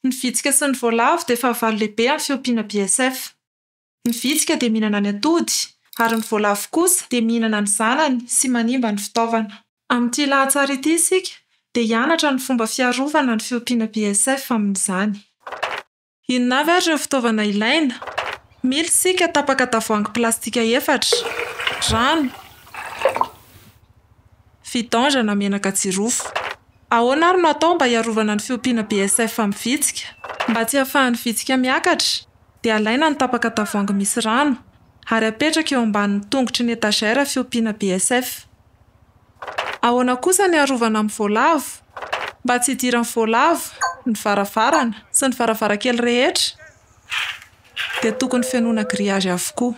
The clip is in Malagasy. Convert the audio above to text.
Ny vitsika sy ny voalavo dia fahavalo lehibe amin'ny fiompiana BSF. Ny vitsika dia mihinana ny atody, ary ny voalavo kosa dia mihinana ny zanany sy manimba ny fitaovana. Amin'ity lahatsara ity isika dia hianatra ny fomba fiarovana ny fiompiana BSF amin'izany. Inona avy ary ireo fitaovana ilaina? Mila isika tapaka tavoahangy plastika 4, rano, vidange na menaka jirofo. Ahoana ary no atao mba hiarovana ny fiompiana BSF amin'ny vitsika? Mba tsy hahafahan'ny vitsika miakatra, dia alaina ny tapaka tavoahangy misy rano ary apetraka eo ambanin'ny tongotry ny etagera fiompiana BSF. Ahoana kosa ny harovana amin'ny voalavo? Mba tsy hidiran'ny voalavo, ny varavarana sy ny varavarankely rehetra, dia tokony fenoina grillage avokoa.